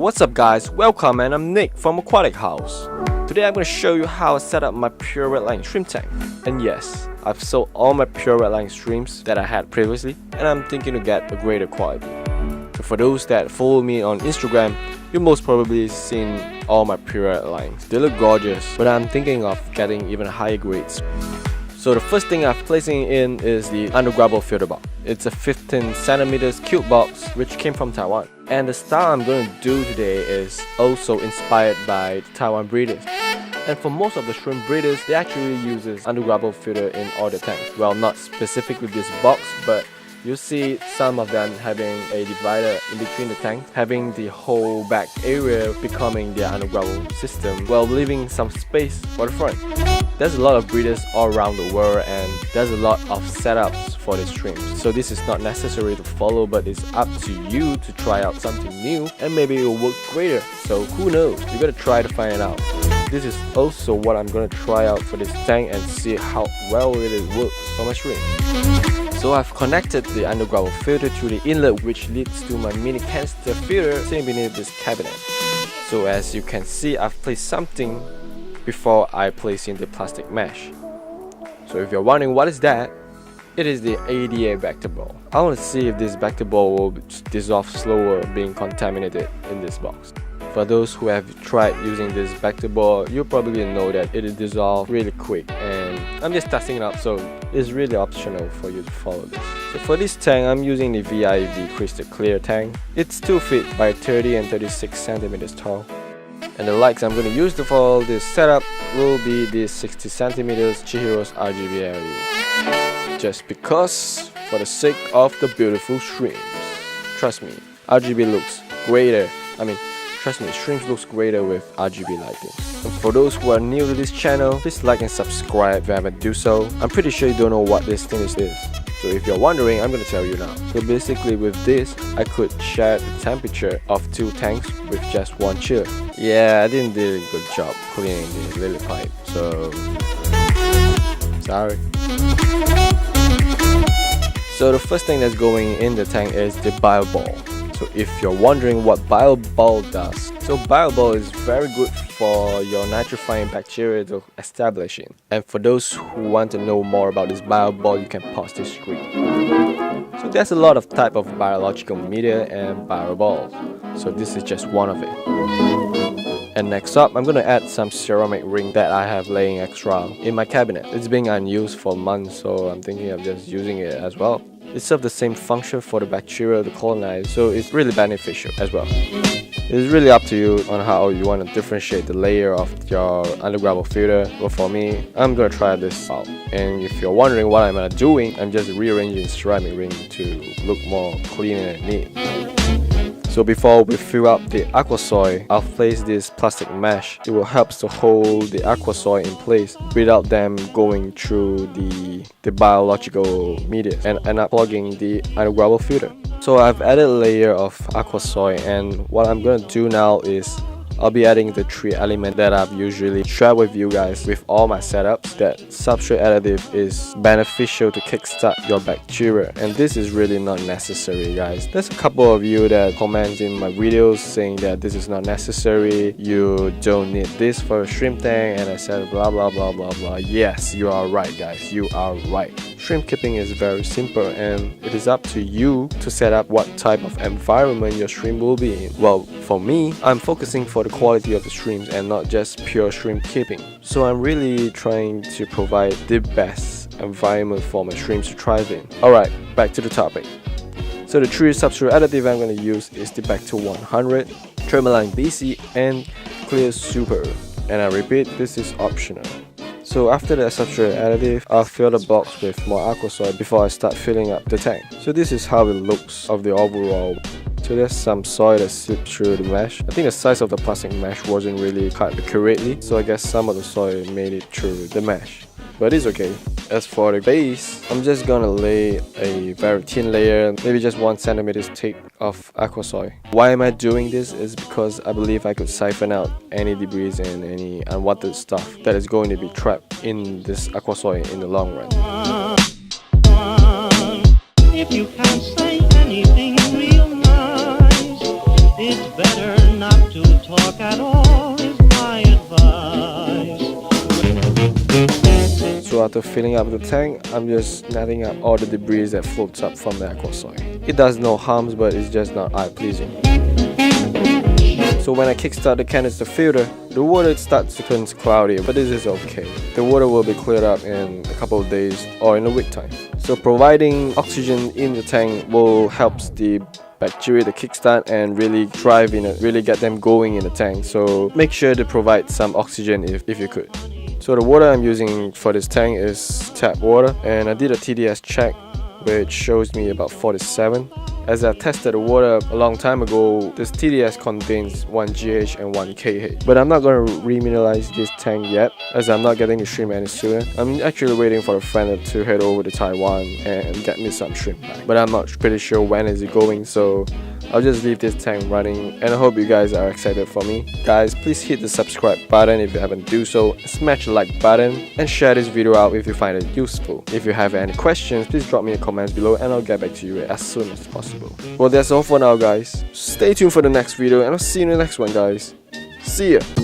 What's up guys, welcome, and I'm Nick from Aquatic House. Today I'm going to show you how I set up my pure red line shrimp tank. And yes, I've sold all my pure red line shrimps that I had previously, and I'm thinking to get a greater quality. So for those that follow me on Instagram, you most probably seen all my pure red lines. They look gorgeous, but I'm thinking of getting even higher grades. So the first thing I'm placing in is the undergravel filter box. It's a 15 centimeters cube box which came from Taiwan. And the style I'm going to do today is also inspired by the Taiwan Breeders. And for most of the shrimp breeders, they actually uses undergravel filter in all their tanks. Well, not specifically this box, but you see some of them having a divider in between the tanks, having the whole back area becoming their undergravel system, while leaving some space for the front. There's a lot of breeders all around the world, and there's a lot of setups for the shrimps. So this is not necessary to follow, but it's up to you to try out something new, and maybe it will work greater. So who knows? You gotta try to find it out. This is also what I'm gonna try out for this tank and see how well it works for my shrimp. So I've connected the undergravel filter to the inlet, which leads to my mini canister filter sitting beneath this cabinet. So as you can see, I've placed something before I place in the plastic mesh. So if you're wondering what is that, it is the ADA vector ball. I want to see if this vector ball will dissolve slower being contaminated in this box. For those who have tried using this vector ball, you probably know that it dissolves really quick, and I'm just testing it out, so it's really optional for you to follow this. So for this tank, I'm using the VIV Crystal Clear tank. It's 2 feet by 30 and 36 centimeters tall. And the lights I'm going to use for this setup will be this 60 centimeters Chihiro's RGB LED. Just because, for the sake of the beautiful shrimps. Trust me, RGB looks greater. Trust me, shrimps looks greater with RGB lighting. And for those who are new to this channel, please like and subscribe if you haven't do so. I'm pretty sure you don't know what this thing is. So if you're wondering, I'm going to tell you now. So basically with this, I could share the temperature of 2 tanks with just 1 chiller. Yeah, I didn't do a good job cleaning the lily pipe, so sorry. So the first thing that's going in the tank is the bio ball. So if you're wondering what bio ball does, so bio ball is very good for your nitrifying bacteria to establish in. And for those who want to know more about this bio ball, you can pause this screen. So there's a lot of type of biological media and bio balls. So this is just one of it. And next up, I'm going to add some ceramic ring that I have laying extra in my cabinet. It's been unused for months, so I'm thinking of just using it as well. It serves the same function for the bacteria to colonize, so it's really beneficial as well. It's really up to you on how you want to differentiate the layer of your undergravel filter. But for me, I'm going to try this out. And if you're wondering what I'm doing, I'm just rearranging ceramic ring to look more clean and neat. So before we fill up the aqua soil, I'll place this plastic mesh. It will help to hold the aqua soil in place without them going through the biological media and unplugging the undergravel filter. So I've added a layer of aqua soil, and what I'm going to do now is I'll be adding the 3 elements that I've usually shared with you guys with all my setups. That substrate additive is beneficial to kickstart your bacteria, and this is really not necessary, guys. There's a couple of you that comment in my videos saying that this is not necessary, you don't need this for a shrimp tank, and I said blah blah blah blah blah. Yes, you are right, guys, you are right. Shrimp keeping is very simple, and it is up to you to set up what type of environment your shrimp will be in. Well, for me, I'm focusing for the quality of the shrimps and not just pure shrimp keeping. So I'm really trying to provide the best environment for my shrimps to thrive in. Alright, back to the topic. So the 3 substrate additive I'm going to use is the Back to 100, Tourmaline BC, and Clear Super. And I repeat, this is optional. So after the substrate additive, I'll fill the box with more aqua soil before I start filling up the tank. So this is how it looks of the overall. So there's some soil that slipped through the mesh. I think the size of the plastic mesh wasn't really cut accurately, so I guess some of the soil made it through the mesh. But it's okay. As for the base, I'm just gonna lay a very thin layer, maybe just 1 centimeter thick of aqua soil. Why am I doing this is because I believe I could siphon out any debris and any unwanted stuff that is going to be trapped in this aqua soil in the long run. If you can't say anything real nice, it's better not to talk at all is my advice. So after filling up the tank, I'm just netting up all the debris that floats up from the aqua soil. It does no harms, but it's just not eye-pleasing. So when I kickstart the canister filter, the water starts to turn cloudy, but this is okay. The water will be cleared up in a couple of days or in a week time. So providing oxygen in the tank will help the bacteria to kickstart and really drive in it, really get them going in the tank. So make sure to provide some oxygen if you could. So the water I'm using for this tank is tap water, and I did a TDS check which shows me about 47. As I tested the water a long time ago, this TDS contains 1 GH and 1 KH. But I'm not going to remineralize this tank yet, as I'm not getting the shrimp any sooner. I'm actually waiting for a friend to head over to Taiwan and get me some shrimp back. But I'm not pretty sure when is it going, so I'll just leave this tank running, and I hope you guys are excited for me. Guys, please hit the subscribe button if you haven't do so, smash the like button, and share this video out if you find it useful. If you have any questions, please drop me a comment below and I'll get back to you as soon as possible. Well, that's all for now, guys. Stay tuned for the next video, and I'll see you in the next one, guys. See ya!